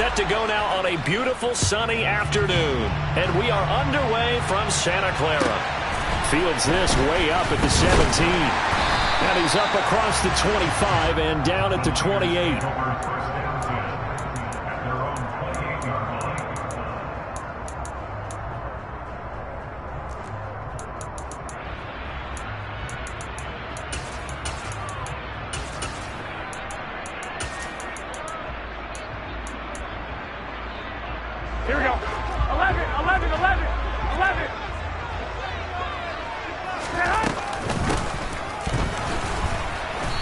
set to go now on a beautiful sunny afternoon. And we are underway from Santa Clara. Fields this way up at the 17. And he's up across the 25 and down at the 28. Here we go. 11, 11, 11, 11.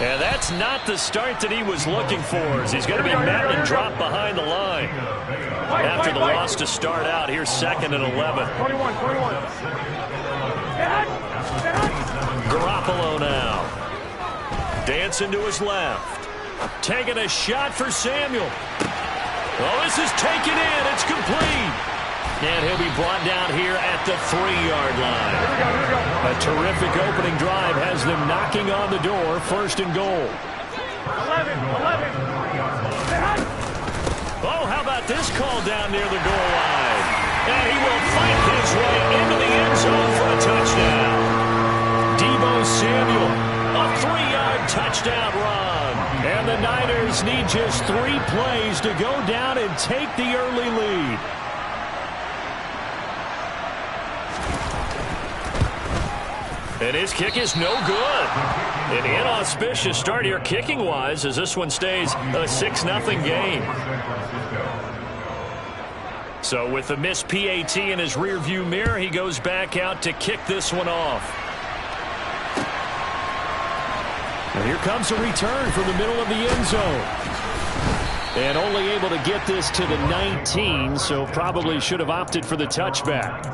And that's not the start that he was looking for, as he's going to be met and dropped behind the line. After the loss to start out, here's 2nd and 11. 21, 21. Garoppolo now. Dancing to his left. Taking a shot for Samuel. Oh, this is taken in. It's complete. And he'll be brought down here at the 3-yard line. A terrific opening drive has them knocking on the door. 1st and goal. 11, 11. Oh, how about this call down near the goal line? And he will fight his way into the end zone for a touchdown. Deebo Samuel, a 3-yard touchdown run. And the Niners need just 3 plays to go down and take the early lead. And his kick is no good. An inauspicious start here kicking-wise as this one stays a 6-0 game. So with the missed PAT in his rearview mirror, he goes back out to kick this one off. And here comes a return from the middle of the end zone. And only able to get this to the 19, so probably should have opted for the touchback.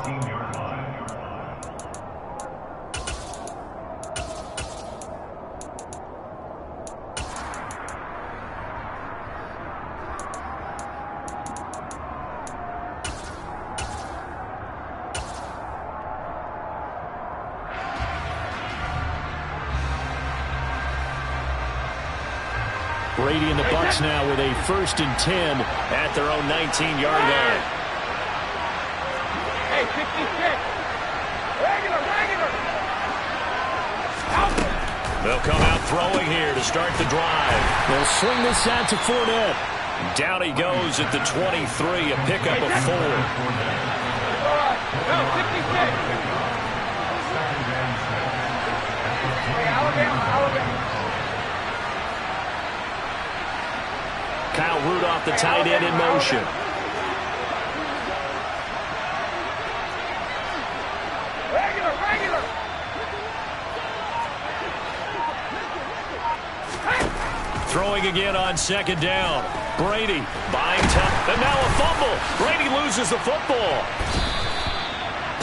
Brady and the Bucs now with a 1st and 10 at their own 19-yard line. Hey, 56. Regular, regular. Out. They'll come out throwing here to start the drive. They'll swing this out to Fournette. Down he goes at the 23, a pickup of 4. All right. No, 56. Hey, Alabama, Alabama. Kyle Rudolph, the tight end, in motion. Regular, regular. Throwing again on 2nd down. Brady buying time. And now a fumble. Brady loses the football.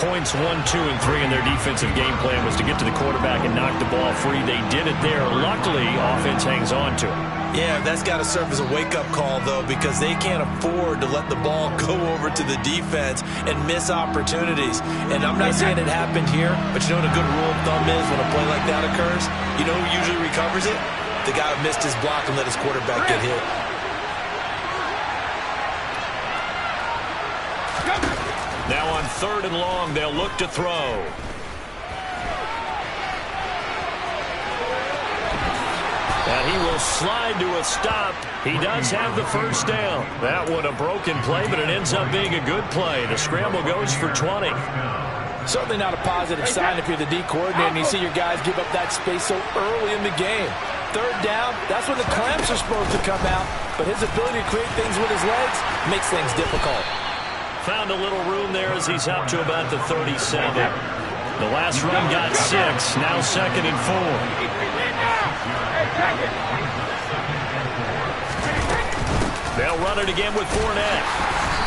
Points 1, 2, and 3 in their defensive game plan was to get to the quarterback and knock the ball free. They did it there. Luckily, offense hangs on to it. Yeah, that's got to serve as a wake-up call, though, because they can't afford to let the ball go over to the defense and miss opportunities. And I'm not saying it happened here, but you know what a good rule of thumb is when a play like that occurs? You know who usually recovers it? The guy who missed his block and let his quarterback get hit. Now on 3rd and long, they'll look to throw. And he will slide to a stop. He does have the 1st down. That one a broken play, but it ends up being a good play. The scramble goes for 20. Certainly not a positive sign if you're the D coordinator and you see your guys give up that space so early in the game. 3rd down, that's when the clamps are supposed to come out, but his ability to create things with his legs makes things difficult. Found a little room there as he's up to about the 37. The last run got 6. Now 2nd and 4. They'll run it again with Fournette.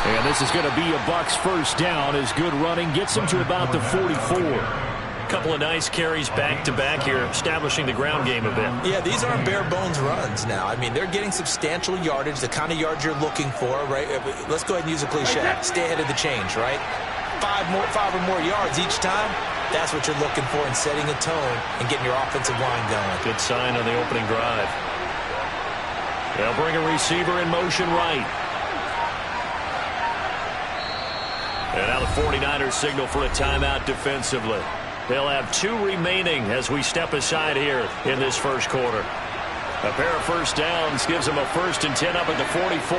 And this is going to be a Bucs 1st down as good running gets them to about the 44. Couple of nice carries back-to-back here, establishing the ground game a bit. Yeah, these aren't bare-bones runs now. I mean, they're getting substantial yardage, the kind of yards you're looking for, right? Let's go ahead and use a cliche. Stay ahead of the change, right? 5 or more yards each time. That's what you're looking for in setting a tone and getting your offensive line going. Good sign on the opening drive. They'll bring a receiver in motion right. And now the 49ers signal for a timeout defensively. They'll have 2 remaining as we step aside here in this first quarter. A pair of first downs gives them a 1st and 10 up at the 44.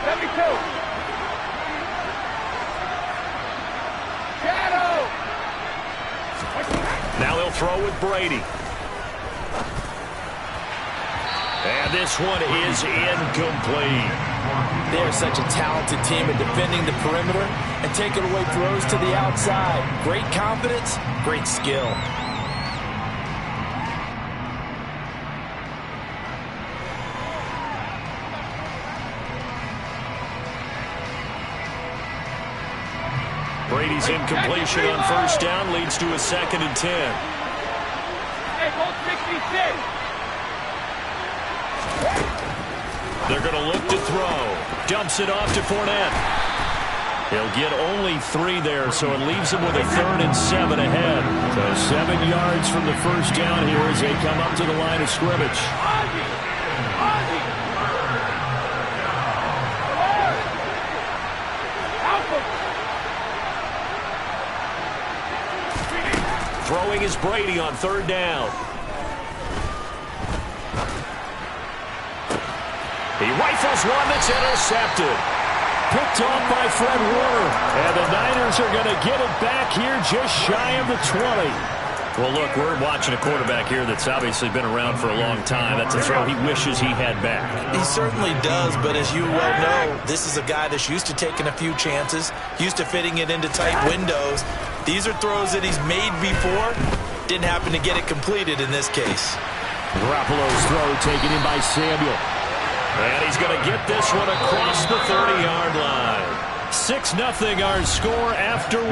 72. Shadow. Now they'll throw with Brady. And this one is incomplete. They're such a talented team at defending the perimeter and taking away throws to the outside. Great confidence, great skill. Brady's incompletion on first down leads to a 2nd and 10. Hey, hold 66. They're going to look to throw. Dumps it off to Fournette. He'll get only 3 there, so it leaves him with a 3rd and 7 ahead. So 7 yards from the first down here as they come up to the line of scrimmage. Throwing is Brady on 3rd down. He rifles one that's intercepted. Picked off by Fred Warner. And the Niners are going to get it back here just shy of the 20. Well, look, we're watching a quarterback here that's obviously been around for a long time. That's a throw he wishes he had back. He certainly does, but as you well know, this is a guy that's used to taking a few chances, used to fitting it into tight windows. These are throws that he's made before. Didn't happen to get it completed in this case. Garoppolo's throw taken in by Samuel. And he's going to get this one across the 30-yard line. 6-0 our score after 1.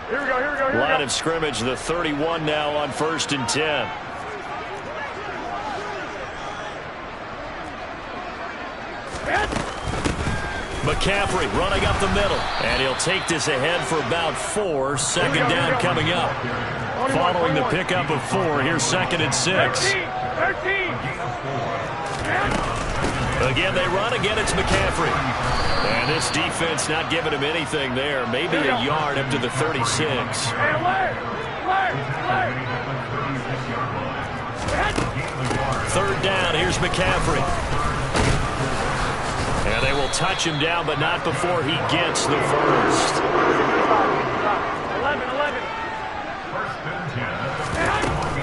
Here we go. Line of scrimmage, the 31 now on 1st and 10. McCaffrey running up the middle. And he'll take this ahead for about 4. 2nd down coming up. Following the pickup of 4, here's 2nd and 6. 13. Again, they run. Again, it's McCaffrey. And this defense not giving him anything there. Maybe a yard up to the 36. Third down. Here's McCaffrey. And they will touch him down, but not before he gets the first. 11.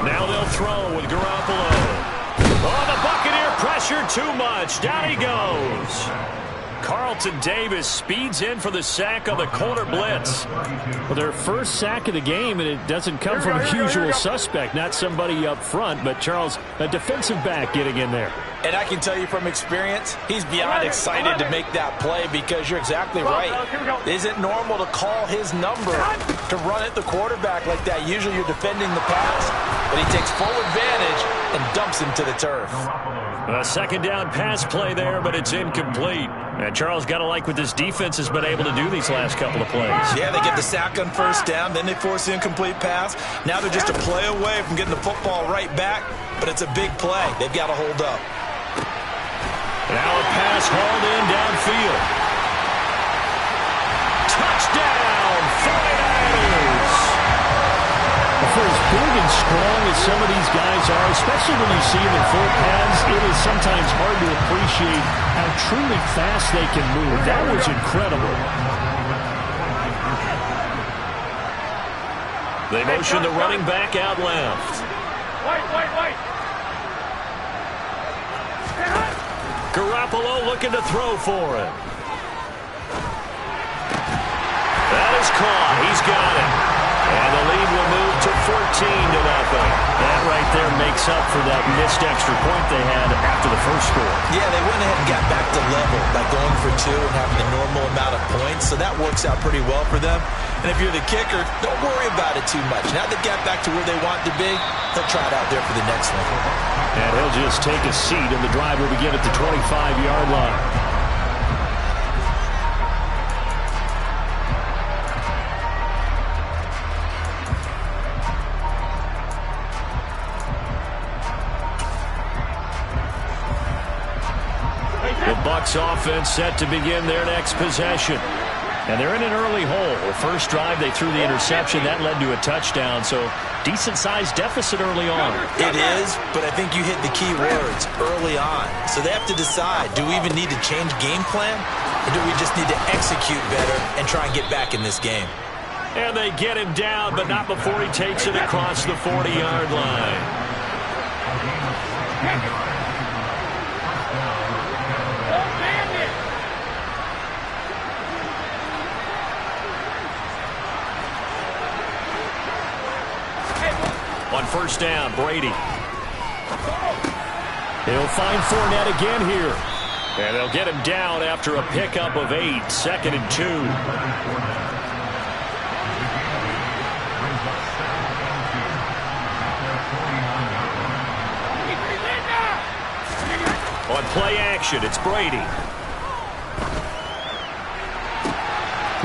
Now they'll throw with Garoppolo. Oh, the Buccaneer pressure too much. Down he goes. Carlton Davis speeds in for the sack on the corner blitz. Well, their first sack of the game, and it doesn't come from a usual suspect, not somebody up front, but Charles, a defensive back getting in there. And I can tell you from experience, he's beyond excited to make that play because you're exactly right. It isn't normal to call his number to run at the quarterback like that. Usually you're defending the pass, but he takes full advantage and dumps him to the turf. A 2nd down pass play there, but it's incomplete. And Charles, got to like what this defense has been able to do these last couple of plays. Yeah, they get the sack on first down, then they force the incomplete pass. Now they're just a play away from getting the football right back, but it's a big play. They've got to hold up. Now a pass hauled in downfield. Touchdown, 49ers! For as big and strong as some of these guys are, especially when you see them in full pads, it is sometimes hard to appreciate how truly fast they can move. That was incredible. They motion the running back out left. White. Garoppolo looking to throw for it. That is caught. He's got it. And the lead will move to 14-0. That right there makes up for that missed extra point they had after the first score. Yeah, they went ahead and got back to level by going for 2 and having the normal amount of points. so that works out pretty well for them. And if you're the kicker, don't worry about it too much. Now they get back to where they want to be, they'll try it out there for the next one. And he'll just take a seat, and the drive will begin at the 25-yard line. The Bucs offense set to begin their next possession. And they're in an early hole. The first drive, they threw the interception. That led to a touchdown, so decent-sized deficit early on. It is, but I think you hit the key words, early on. So they have to decide, do we even need to change game plan, or do we just need to execute better and try and get back in this game? And they get him down, but not before he takes it across the 40-yard line. On first down, Brady. He'll find Fournette again here. And they'll get him down after a pickup of 8, 2nd and 2. On play action, it's Brady.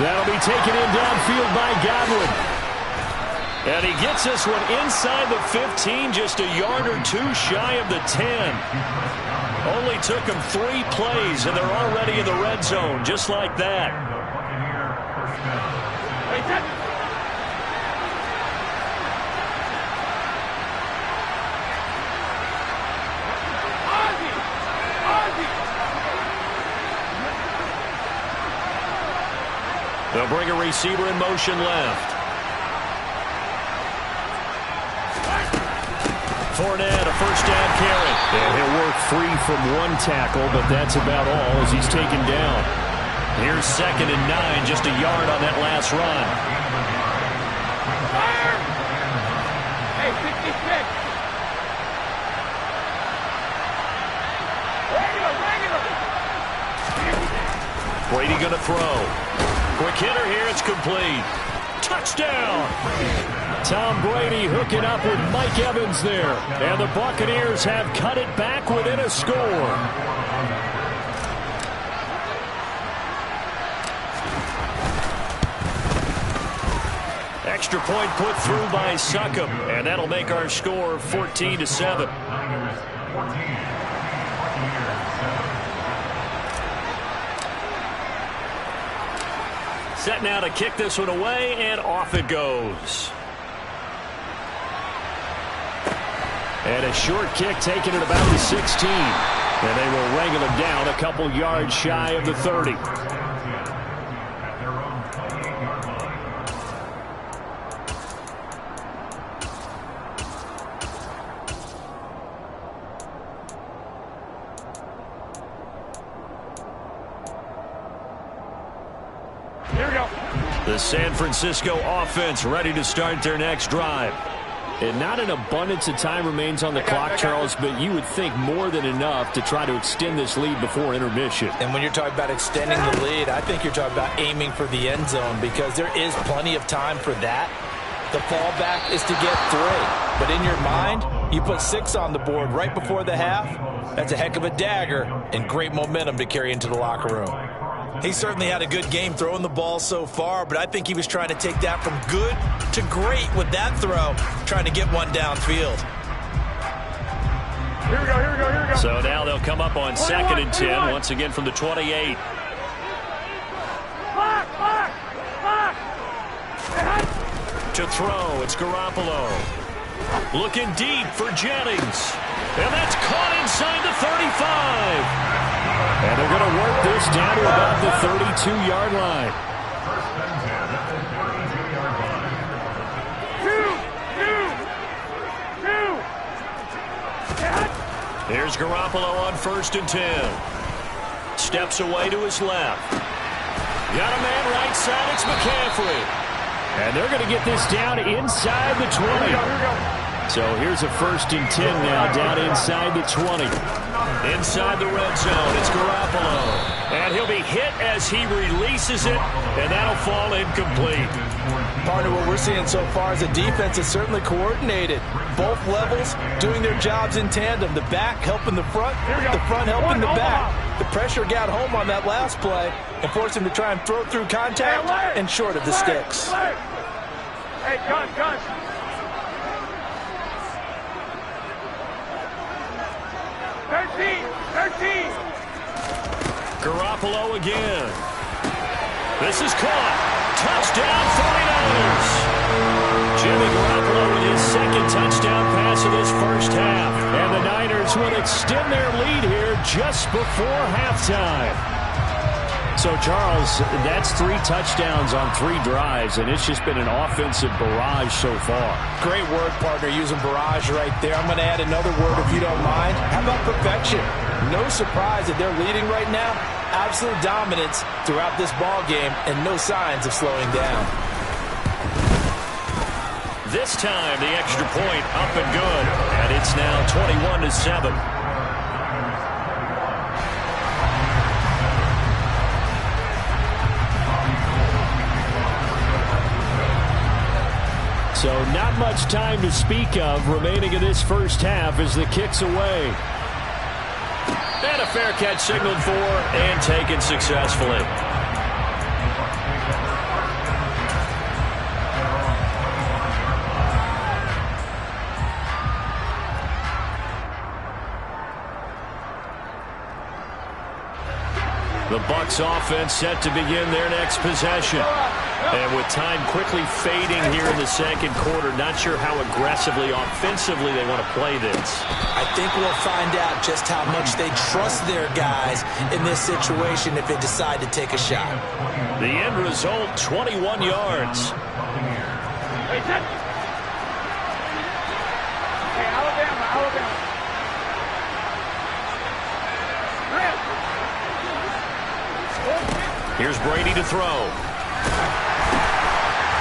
That'll be taken in downfield by Godwin. And he gets this one inside the 15, just a yard or two shy of the 10. Only took him 3 plays, and they're already in the red zone, just like that. They'll bring a receiver in motion left. Fournette, a first down carry. And he'll work free from one tackle, but that's about all as he's taken down. Here's 2nd and 9, just a yard on that last run. Hey, 56. Brady going to throw. Quick hitter here, it's complete. Touchdown! Tom Brady hooking up with Mike Evans there. And the Buccaneers have cut it back within a score. Extra point put through by Succop. And that'll make our score 14-7. Set now to kick this one away, and off it goes. And a short kick taken at about the 16. And they will wrangle him down a couple yards shy of the 30. Here we go. The San Francisco offense ready to start their next drive. And not an abundance of time remains on the clock, Charles, but you would think more than enough to try to extend this lead before intermission. And when you're talking about extending the lead, I think you're talking about aiming for the end zone because there is plenty of time for that. The fallback is to get 3. But in your mind, you put 6 on the board right before the half. That's a heck of a dagger and great momentum to carry into the locker room. He certainly had a good game throwing the ball so far, but I think he was trying to take that from good to great with that throw, trying to get one downfield. Here we go, here we go, here we go. So now they'll come up on 2nd and 10, once again from the 28. To throw, it's Garoppolo. Looking deep for Jennings. And that's caught inside the 35. And they're going to work this down to about the 32-yard line. Here's Garoppolo on 1st and 10. Steps away to his left. Got a man right side, it's McCaffrey. And they're going to get this down inside the 20. Here we go. So here's a 1st and 10 now down inside the 20. Inside the red zone, it's Garoppolo. And he'll be hit as he releases it, and that'll fall incomplete. Partner, what we're seeing so far is the defense is certainly coordinated. Both levels doing their jobs in tandem. The back helping the front helping the back. The pressure got home on that last play and forced him to try and throw through contact and short of the sticks. Hey, gun. Thirteen. Garoppolo again. This is caught. Touchdown 49ers. Jimmy Garoppolo with his second touchdown pass of this first half. And the Niners will extend their lead here just before halftime. So, Charles, that's 3 touchdowns on 3 drives, and it's just been an offensive barrage so far. Great word, partner, using barrage right there. I'm going to add another word if you don't mind. How about perfection? No surprise that they're leading right now. Absolute dominance throughout this ball game and no signs of slowing down. This time, the extra point up and good, and it's now 21-7. So not much time to speak of remaining in this first half as the kick's away. And a fair catch signaled for and taken successfully. The Bucs offense set to begin their next possession. And with time quickly fading here in the second quarter, not sure how aggressively, offensively they want to play this. I think we'll find out just how much they trust their guys in this situation if they decide to take a shot. The end result, 21 yards. Hey, Alabama. Here's Brady to throw.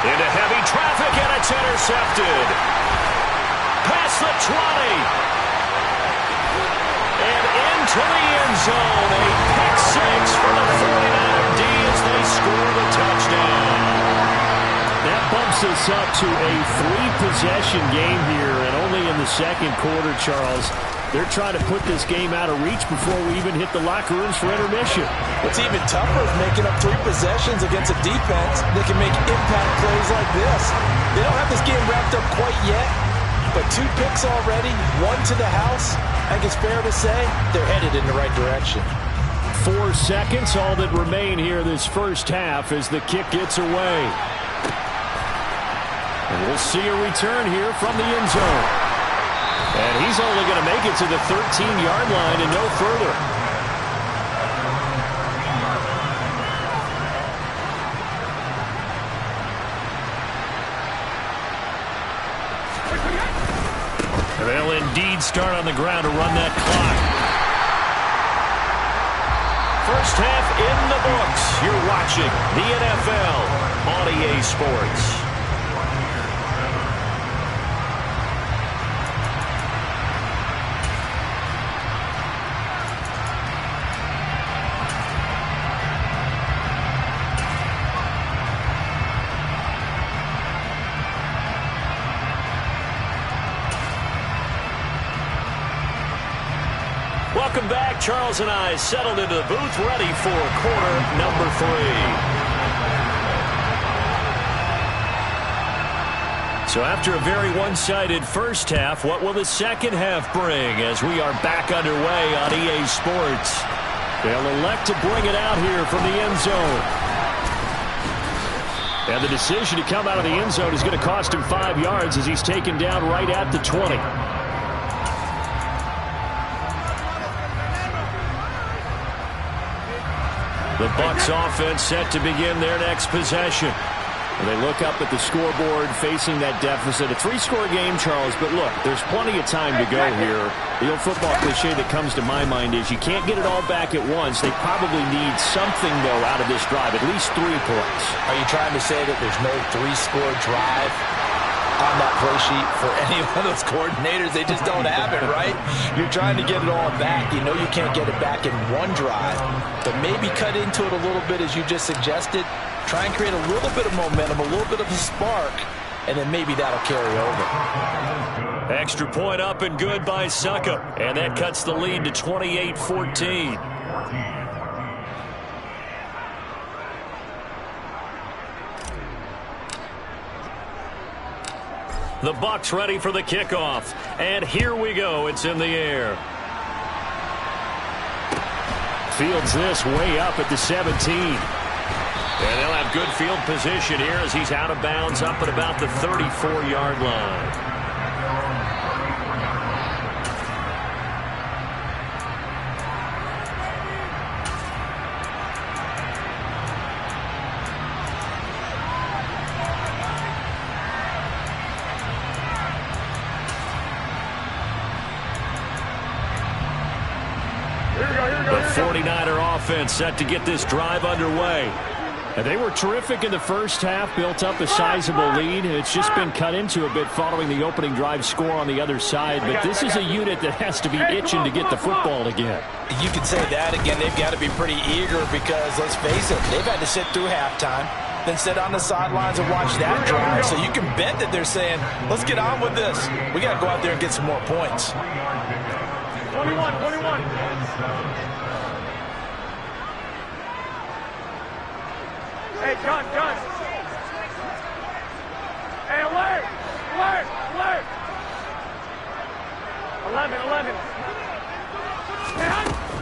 Into heavy traffic, and it's intercepted. Past the 20. And into the end zone. A pick 6 for the 49er D as they score the touchdown. That bumps us up to a 3-possession game here, and only in the second quarter, Charles. They're trying to put this game out of reach before we even hit the locker rooms for intermission. What's even tougher is making up 3 possessions against a defense that can make impact plays like this. They don't have this game wrapped up quite yet, but 2 picks already, 1 to the house. I think it's fair to say they're headed in the right direction. 4 seconds, all that remain here this first half as the kick gets away. And we'll see a return here from the end zone. And he's only going to make it to the 13-yard line and no further. And they'll indeed start on the ground to run that clock. First half in the books. You're watching the NFL on EA Sports. Welcome back. Charles and I settled into the booth, ready for quarter number 3. So after a very one-sided first half, what will the second half bring as we are back underway on EA Sports? They'll elect to bring it out here from the end zone. And the decision to come out of the end zone is going to cost him 5 yards as he's taken down right at the 20. The Bucs offense set to begin their next possession. And they look up at the scoreboard facing that deficit. A 3-score game, Charles, but look, there's plenty of time to go here. The old football cliche that comes to my mind is you can't get it all back at once. They probably need something, though, out of this drive, at least 3 points. Are you trying to say that there's no 3-score drive? on that play sheet for any of those coordinators. They just don't have it, right? You're trying to get it all back. You know you can't get it back in one drive, but maybe cut into it a little bit as you just suggested. Try and create a little bit of momentum, a little bit of a spark, and then maybe that'll carry over. Extra point up and good by Suckup, and that cuts the lead to 28-14. The Bucs ready for the kickoff. And here we go. It's in the air. Fields this way up at the 17. And they'll have good field position here as he's out of bounds up at about the 34-yard line. The 49er offense set to get this drive underway. And they were terrific in the first half, built up a sizable lead. It's just been cut into a bit following the opening drive score on the other side. But this is a unit that has to be itching to get the football again. You can say that again. They've got to be pretty eager because, let's face it, they've had to sit through halftime, then sit on the sidelines and watch that drive. So you can bet that they're saying, let's get on with this. We got to go out there and get some more points. 21. Hey, John. Hey, alert! 11.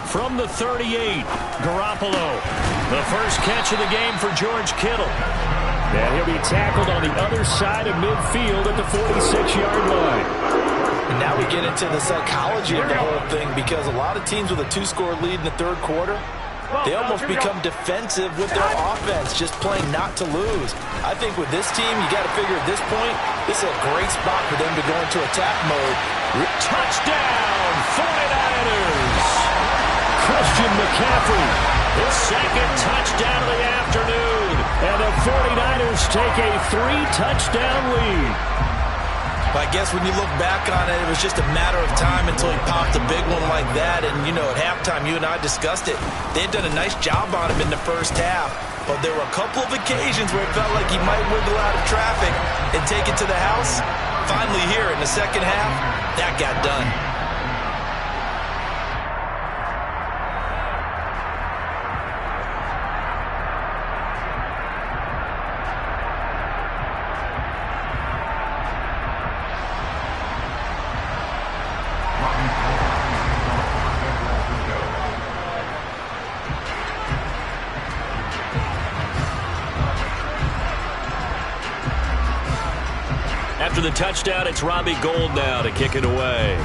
From the 38, Garoppolo. The first catch of the game for George Kittle. And he'll be tackled on the other side of midfield at the 46-yard line. And now we get into the psychology of the whole thing, because a lot of teams with a 2-score lead in the third quarter, they almost become defensive with their offense, just playing not to lose. I think with this team, you got to figure at this point, this is a great spot for them to go into attack mode. Touchdown, 49ers! Christian McCaffrey, his second touchdown of the afternoon. And the 49ers take a 3-touchdown lead. I guess when you look back on it, it was just a matter of time until he popped a big one like that. And, you know, at halftime, you and I discussed it. They had done a nice job on him in the first half. But there were a couple of occasions where it felt like he might wiggle out of traffic and take it to the house. Finally here in the second half, that got done. After the touchdown, it's Robbie Gould now to kick it away.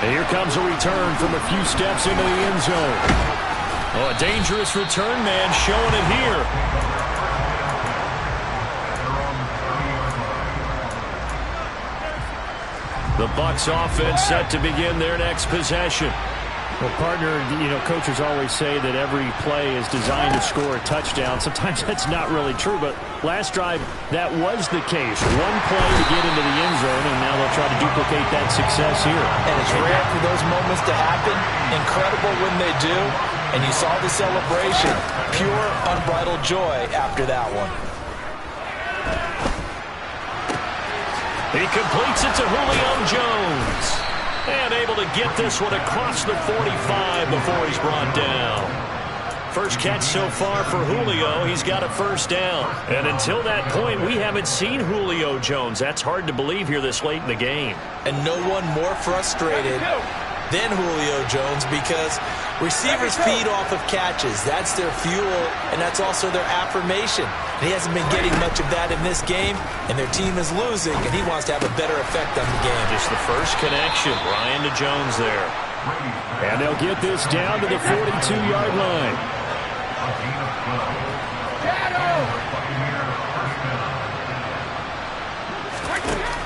And here comes a return from a few steps into the end zone. Oh, a dangerous return man showing it here. The Bucs offense set to begin their next possession. Well, partner, you know, coaches always say that every play is designed to score a touchdown. Sometimes that's not really true, but last drive, that was the case. One play to get into the end zone, and now they'll try to duplicate that success here. And it's rare for those moments to happen. Incredible when they do. And you saw the celebration. Pure, unbridled joy after that one. He completes it to Julio Jones. And able to get this one across the 45 before he's brought down. First catch so far for Julio. He's got a first down. And until that point, we haven't seen Julio Jones. That's hard to believe here this late in the game. And no one more frustrated than Julio Jones, because receivers feed off of catches. That's their fuel, and that's also their affirmation. And he hasn't been getting much of that in this game, and their team is losing, and he wants to have a better effect on the game. Just the first connection, Ryan to Jones there. And they'll get this down to the 42-yard line.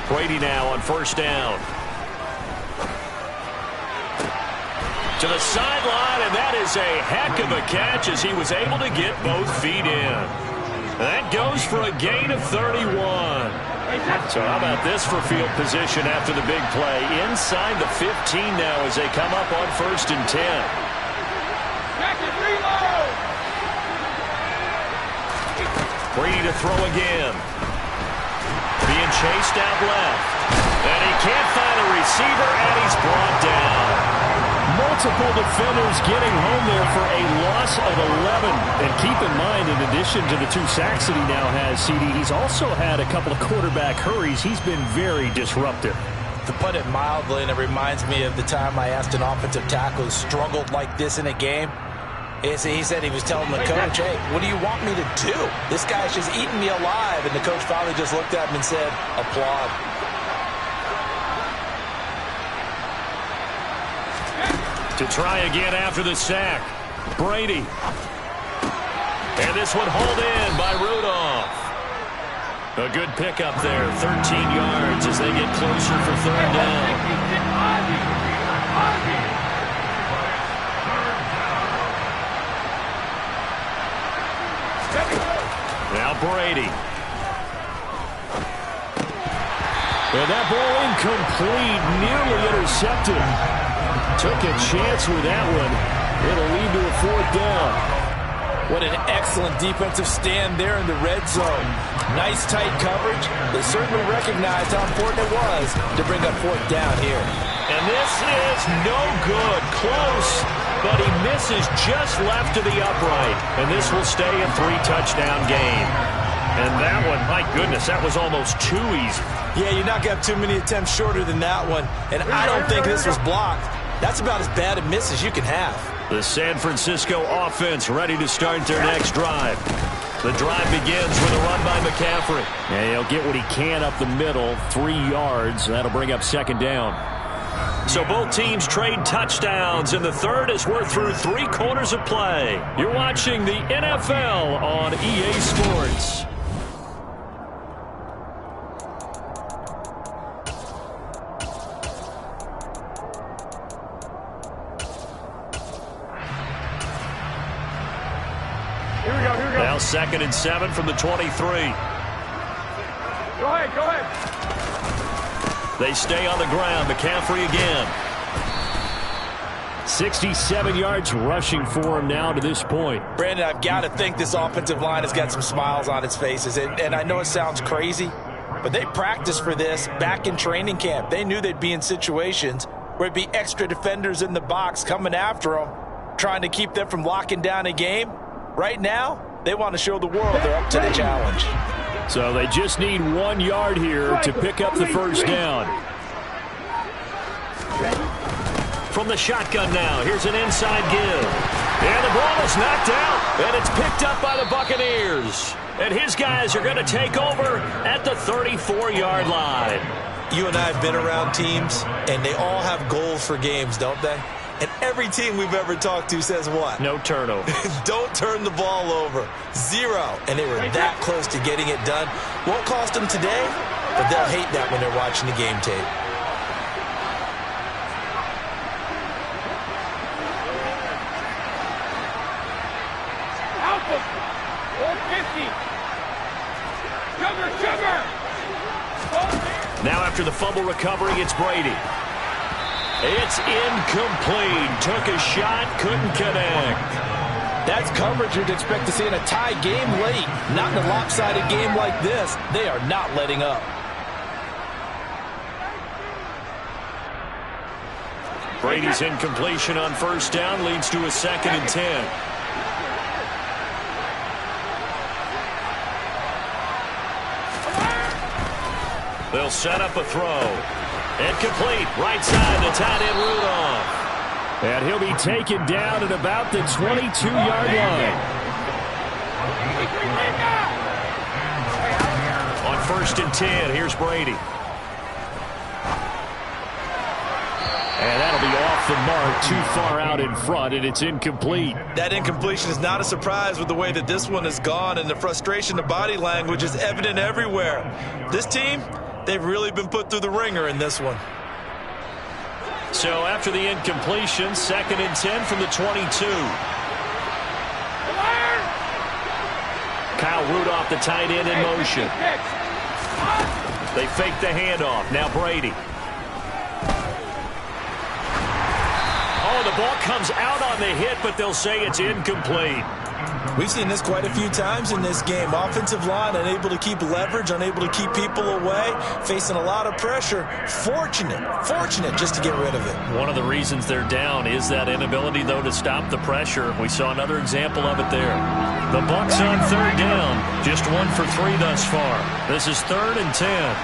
Brady now on first down. To the sideline, and that is a heck of a catch as he was able to get both feet in. That goes for a gain of 31. So how about this for field position after the big play? Inside the 15 now as they come up on 1st and 10. Brady to throw again. Being chased out left. And he can't find a receiver, and he's brought down. Multiple defenders getting home there for a loss of 11. And keep in mind, in addition to the 2 sacks that he now has, CD, he's also had a couple of quarterback hurries. He's been very disruptive. To put it mildly, and it reminds me of the time I asked an offensive tackle who struggled like this in a game. He said he was telling the coach, hey, what do you want me to do? This guy's just eating me alive. And the coach finally just looked at him and said, applaud. To try again after the sack. Brady. And this one hauled in by Rudolph. A good pickup there. 13 yards as they get closer for 3rd down. Now Brady. And that ball incomplete, nearly intercepted. Took a chance with that one. It'll lead to a 4th down. What an excellent defensive stand there in the red zone. Nice tight coverage. They certainly recognized how important it was to bring up 4th down here. And this is no good. Close, but he misses just left to the upright. And this will stay a 3-touchdown game. And that one, my goodness, that was almost too easy. Yeah, you're not going to have too many attempts shorter than that one. And I don't think this was blocked. That's about as bad a miss as you can have. The San Francisco offense ready to start their next drive. The drive begins with a run by McCaffrey. And he'll get what he can up the middle, 3 yards. That'll bring up 2nd down. So both teams trade touchdowns in the 3rd as we're through 3 quarters of play. You're watching the NFL on EA Sports. Now 2nd and 7 from the 23. Go ahead. They stay on the ground. McCaffrey again. 67 yards rushing for him now to this point. Brandon, I've got to think this offensive line has got some smiles on its faces. And I know it sounds crazy, but they practiced for this back in training camp. They knew they'd be in situations where it'd be extra defenders in the box coming after them, trying to keep them from locking down a game. Right now, they want to show the world they're up to the challenge. So they just need 1 yard here to pick up the 1st down. From the shotgun now, here's an inside give. And the ball is knocked out, and it's picked up by the Buccaneers. And his guys are going to take over at the 34-yard line. You and I have been around teams, and they all have goals for games, don't they? And every team we've ever talked to says what? No turnover. Don't turn the ball over. 0. And they were that close to getting it done. Won't cost them today, but they'll hate that when they're watching the game tape. Alpha. 450. Sugar. Now after the fumble recovery, it's Brady. It's incomplete. Took a shot, couldn't connect. That's coverage you'd expect to see in a tie game late. Not in a lopsided game like this. They are not letting up. Brady's incompletion on 1st down leads to a 2nd and 10. They'll set up a throw. Incomplete. Right side, the tight end Rudolph. And he'll be taken down at about the 22-yard line. On 1st and 10, here's Brady. And that'll be off the mark, too far out in front, and it's incomplete. That incompletion is not a surprise with the way that this one has gone, and the frustration of body language is evident everywhere. This team, they've really been put through the ringer in this one. So after the incompletion, 2nd and 10 from the 22. Kyle Rudolph, the tight end, in motion. They fake the handoff. Now Brady. Oh, the ball comes out on the hit, but they'll say it's incomplete. We've seen this quite a few times in this game. Offensive line unable to keep leverage, unable to keep people away, facing a lot of pressure. Fortunate just to get rid of it. One of the reasons they're down is that inability, though, to stop the pressure. We saw another example of it there. The Bucs on third down, just 1 for 3 thus far. This is 3rd and 10.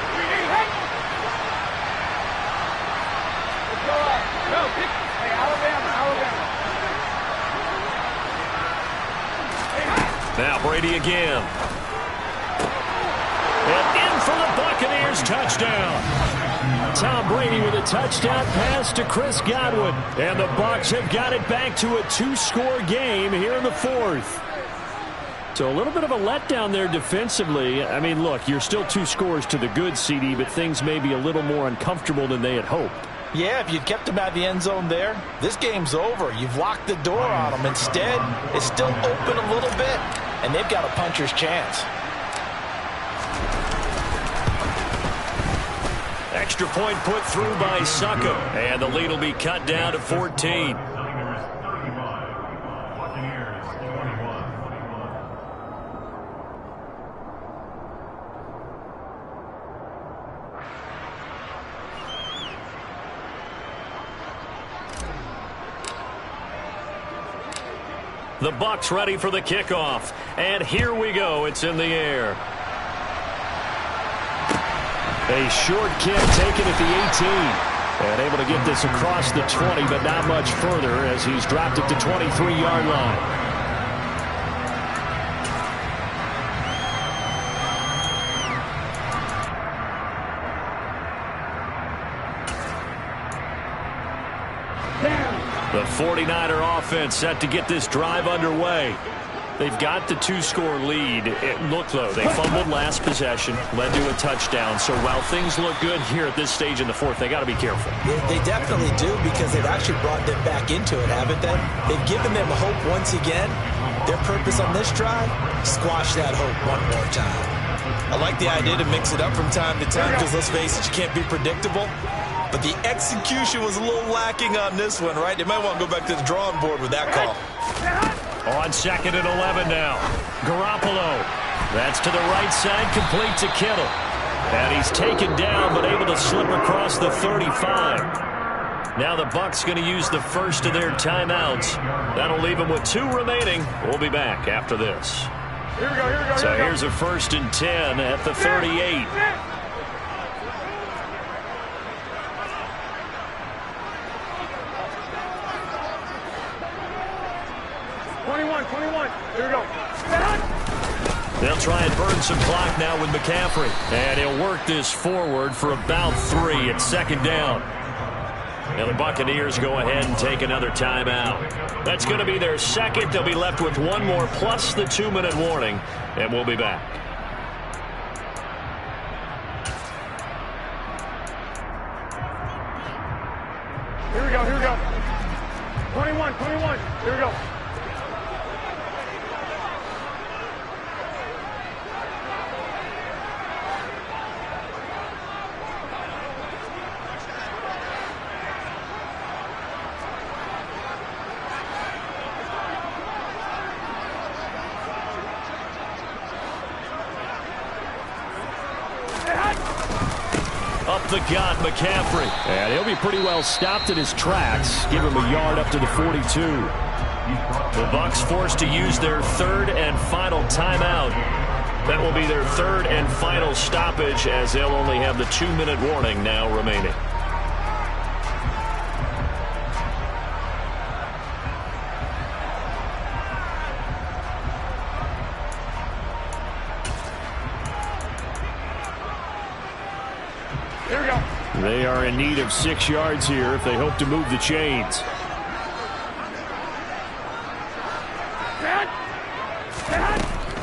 Now Brady again. And in for the Buccaneers, touchdown. Tom Brady with a touchdown pass to Chris Godwin. And the Bucs have got it back to a 2-score game here in the 4th. So a little bit of a letdown there defensively. I mean, look, you're still 2 scores to the good, CD, but things may be a little more uncomfortable than they had hoped. Yeah, if you'd kept them out of the end zone there, this game's over. You've locked the door on them. Instead, it's still open a little bit, and they've got a puncher's chance. Extra point put through by Suckup, and the lead will be cut down to 14. The Bucs ready for the kickoff. And here we go. It's in the air. A short kick taken at the 18. And able to get this across the 20, but not much further as he's dropped it to 23-yard line. The 49er offense set to get this drive underway. They've got the 2-score lead. Look, though, they fumbled last possession, led to a touchdown. So while things look good here at this stage in the 4th, they got to be careful. They definitely do, because they've actually brought them back into it, haven't they? They've given them hope once again. Their purpose on this drive, squash that hope one more time. I like the idea to mix it up from time to time, because let's face it, you can't be predictable. But the execution was a little lacking on this one, right? They might want to go back to the drawing board with that call. On 2nd and 11 now. Garoppolo. That's to the right side, complete to Kittle. And he's taken down, but able to slip across the 35. Now the Bucs going to use the first of their timeouts. That'll leave them with 2 remaining. We'll be back after this. Here we go. So here's a 1st and 10 at the 38. 21. Here we go. They'll try and burn some clock now with McCaffrey. And he'll work this forward for about 3 at 2nd down. Now the Buccaneers go ahead and take another timeout. That's going to be their 2nd. They'll be left with 1 more plus the 2-minute warning. And we'll be back. Here we go. 21. Here we go. Up the gut, McCaffrey. And he'll be pretty well stopped in his tracks. Give him a yard up to the 42. The Bucs forced to use their 3rd and final timeout. That will be their 3rd and final stoppage, as they'll only have the 2-minute warning now remaining. Here we go. They are in need of 6 yards here if they hope to move the chains.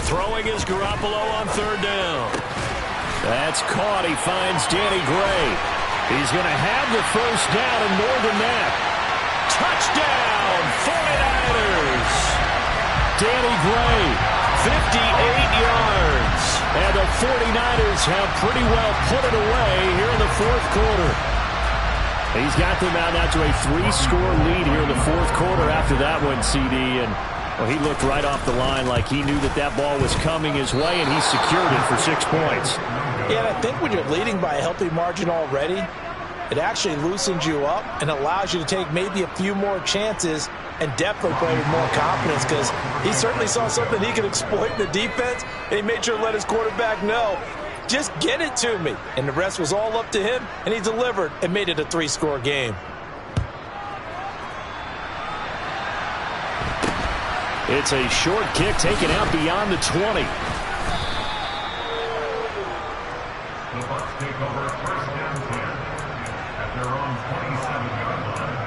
Throwing is Garoppolo on 3rd down. That's caught. He finds Danny Gray. He's going to have the 1st down and more than that. Touchdown, 49ers. Danny Gray. 58 And the 49ers have pretty well put it away here in the fourth quarter. He's got them out now to a 3-score lead here in the fourth quarter after that one, CD. And well, he looked right off the line like he knew that that ball was coming his way, and he secured it for 6 points. Yeah, and I think when you're leading by a healthy margin already, it actually loosens you up and allows you to take maybe a few more chances and definitely play with more confidence, because he certainly saw something he could exploit in the defense, and he made sure to let his quarterback know, just get it to me. And the rest was all up to him, and he delivered and made it a 3-score game. It's a short kick taken out beyond the 20. The Bucs take over first down 10 at their own 27-yard line.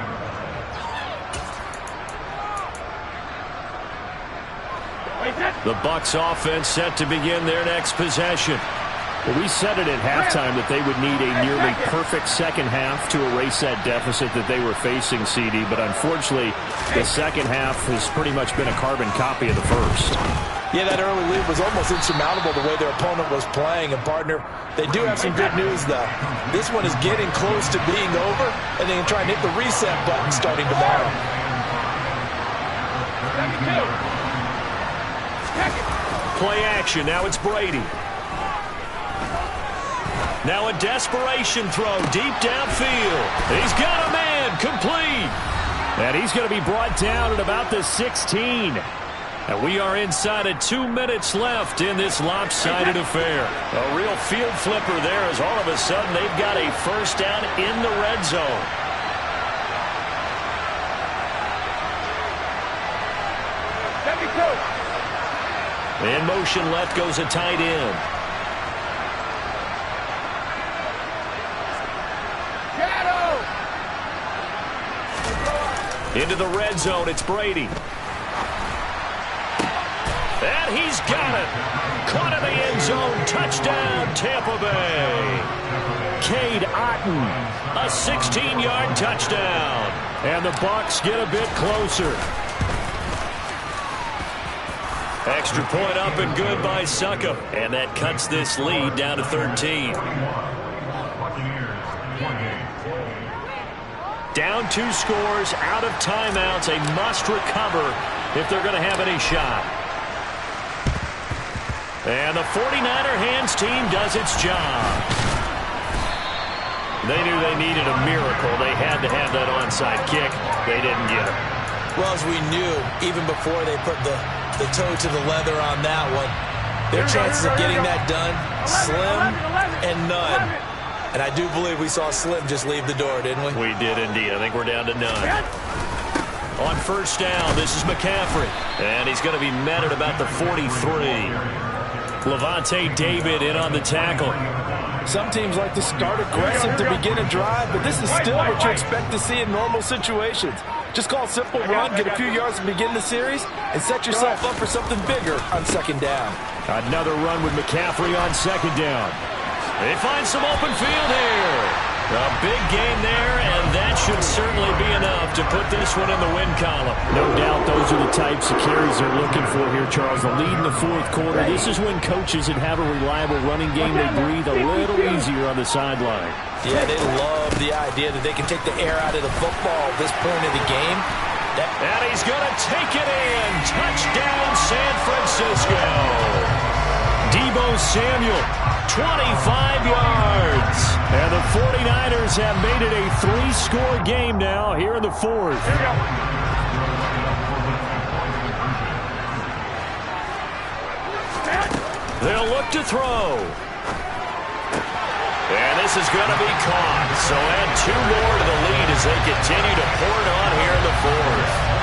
The Bucs offense set to begin their next possession. Well, we said it at halftime that they would need a nearly perfect second half to erase that deficit that they were facing, CD. But unfortunately, the second half has pretty much been a carbon copy of the first. Yeah, that early lead was almost insurmountable the way their opponent was playing. And, partner, they do have some good news, though. This one is getting close to being over, and they can try and hit the reset button starting tomorrow. Play action. Now it's Brady. Now a desperation throw deep downfield. He's got a man. Complete. And he's going to be brought down at about the 16. And we are inside of 2 minutes left in this lopsided affair. A real field flipper there, as all of a sudden they've got a first down in the red zone. In motion left goes a tight end. Into the red zone, it's Brady. And he's got it. Caught in the end zone. Touchdown, Tampa Bay. Cade Otton, a 16-yard touchdown. And the Bucs get a bit closer. Extra point up and good by Suckup. And that cuts this lead down to 13. Down 2 scores, out of timeouts, a must recover if they're going to have any shot. And the 49er hands team does its job. They knew they needed a miracle. They had to have that onside kick. They didn't get it. Well, as we knew, even before they put the toe to the leather on that one, their chances of getting that done, slim and none. And I do believe we saw Slim just leave the door, didn't we? We did indeed. I think we're down to none. On first down, this is McCaffrey. And he's going to be met at about the 43. Levante David in on the tackle. Some teams like to start aggressive to begin a drive, but this is still what you expect to see in normal situations. Just call a simple run, get a few yards to begin the series, and set yourself up for something bigger on second down. Another run with McCaffrey on second down. They find some open field here. A big game there, and that should certainly be enough to put this one in the win column. No doubt those are the types of carries they're looking for here, Charles. The lead in the fourth quarter. This is when coaches that have a reliable running game, they breathe a little easier on the sideline. Yeah, they love the idea that they can take the air out of the football at this point of the game. And he's going to take it in. Touchdown, San Francisco. Deebo Samuel, 25 yards. And the 49ers have made it a 3-score game now here in the fourth. Here we go. They'll look to throw. And this is going to be caught. So add 2 more to the lead as they continue to pour it on here in the fourth.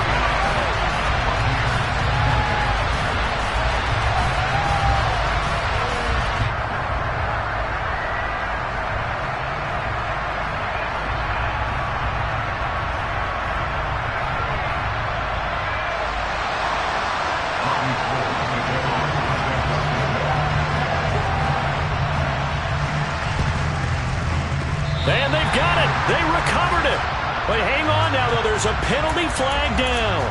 And they've got it. They recovered it. But hang on now, though. There's a penalty flag down.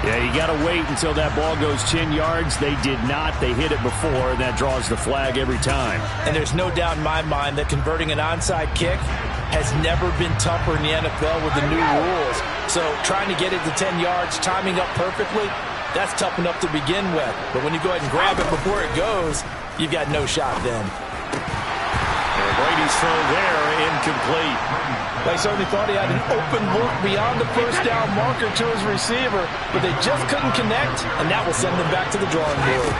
Yeah, you got to wait until that ball goes 10 yards. They did not. They hit it before, and that draws the flag every time. And there's no doubt in my mind that converting an onside kick has never been tougher in the NFL with the new rules. So trying to get it to 10 yards, timing up perfectly, that's tough enough to begin with. But when you go ahead and grab it before it goes, you've got no shot then. And Brady's throw there, incomplete. They certainly thought he had an open look beyond the first down marker to his receiver, but they just couldn't connect, and that will send them back to the drawing board.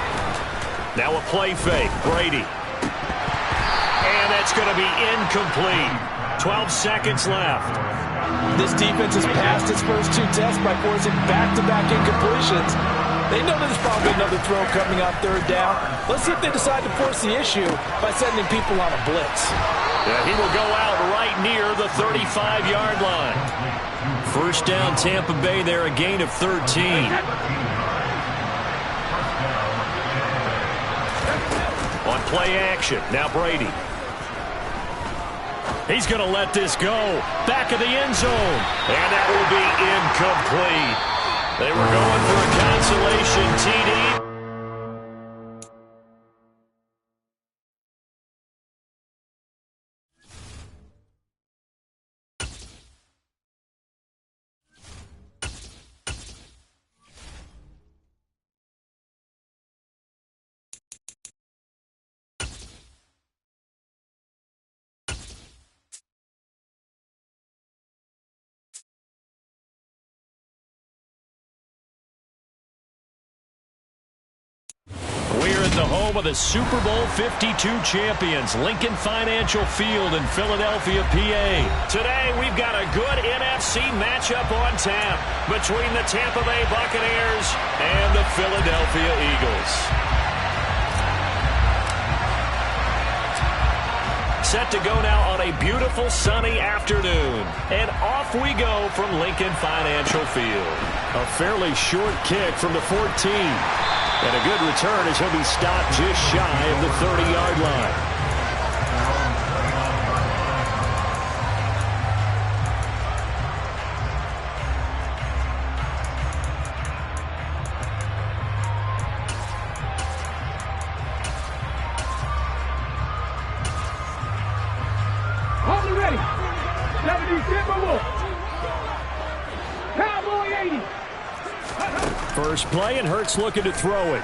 Now a play fake, Brady. And that's going to be incomplete. 12 seconds left. This defense has passed its first two tests by forcing back-to-back incompletions. They know there's probably another throw coming on third down. Let's see if they decide to force the issue by sending people on a blitz. Yeah, he will go out right near the 35-yard line. First down, Tampa Bay there, a gain of 13. On play action, now Brady. He's going to let this go. Back of the end zone. And that will be incomplete. They were going for a consolation TD. We're at the home of the Super Bowl 52 champions, Lincoln Financial Field in Philadelphia, PA. Today, we've got a good NFC matchup on tap between the Tampa Bay Buccaneers and the Philadelphia Eagles. Set to go now on a beautiful sunny afternoon. And off we go from Lincoln Financial Field. A fairly short kick from the 14. And a good return as he'll be stopped just shy of the 30-yard line. Hold it ready. 70 Timberwolf. Cowboy 80. First play, and Hurts looking to throw it.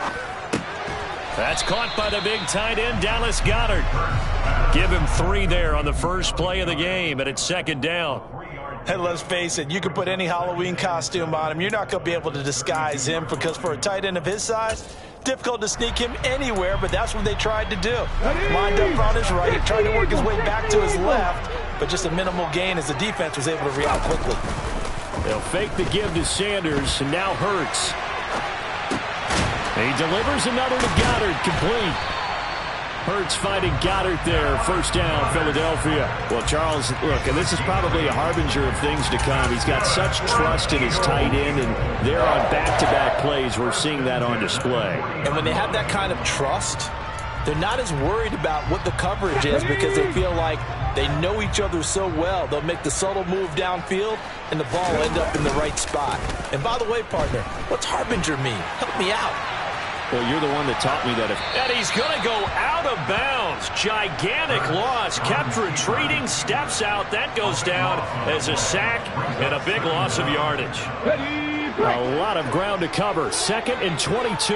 That's caught by the big tight end, Dallas Goedert. Give him 3 there on the first play of the game, and it's second down. And let's face it, you can put any Halloween costume on him. You're not going to be able to disguise him because for a tight end of his size, difficult to sneak him anywhere, but that's what they tried to do. Lined up on his right, tried to work his way back to his left, but just a minimal gain as the defense was able to react quickly. They'll fake the give to Sanders, and now Hurts. He delivers another to Goddard, complete. Hurts finding Goddard there, first down, Philadelphia. Well, Charles, look, and this is probably a harbinger of things to come. He's got such trust in his tight end, and they're on back-to-back plays. We're seeing that on display. And when they have that kind of trust, they're not as worried about what the coverage is because they feel like they know each other so well. They'll make the subtle move downfield, and the ball will end up in the right spot. And by the way, partner, what's harbinger mean? Help me out. Well, you're the one that taught me that. And he's going to go out of bounds. Gigantic loss. Kept retreating, steps out. That goes down as a sack and a big loss of yardage. A lot of ground to cover. 2nd and 22.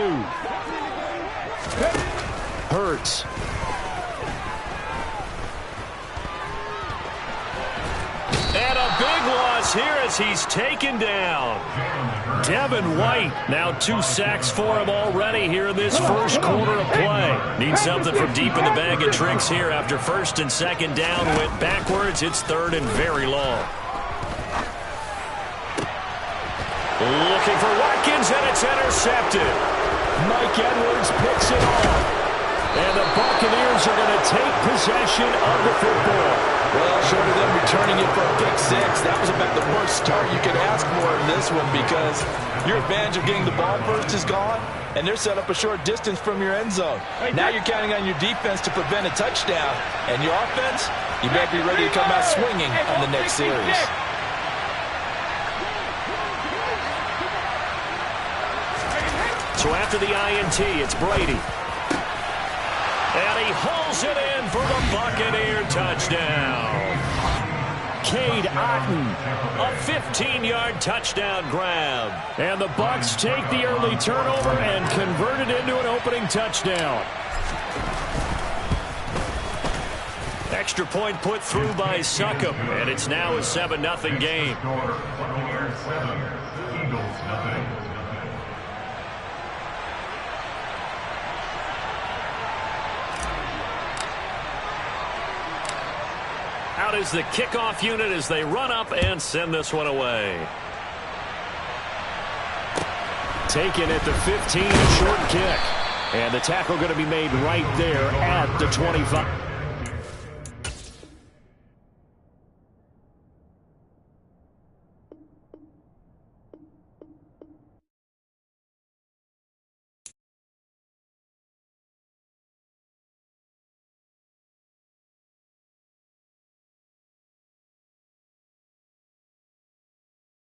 Hurts. And a big loss here as he's taken down. Devin White, now 2 sacks for him already here in this first quarter of play. Needs something from deep in the bag of tricks here after first and second down went backwards. It's 3rd and very long. Looking for Watkins, and it's intercepted. Mike Edwards picks it off. And the Buccaneers are going to take possession of the football. Well, short of them returning it for a pick 6, that was about the worst start you could ask for in this one because your advantage of getting the ball first is gone, and they're set up a short distance from your end zone. Now you're counting on your defense to prevent a touchdown, and your offense, you better be ready to come out swinging on the next series. So after the INT, it's Brady. And he hauls it in for the Buccaneer touchdown. Cade Otton, a 15-yard touchdown grab. And the Bucs take the early turnover and convert it into an opening touchdown. Extra point put through by Succop, and it's now a 7-0 game. Buccaneers 7, Eagles 0. Out is the kickoff unit as they run up and send this one away. Taken at the 15, short kick. And the tackle going to be made right there at the 25.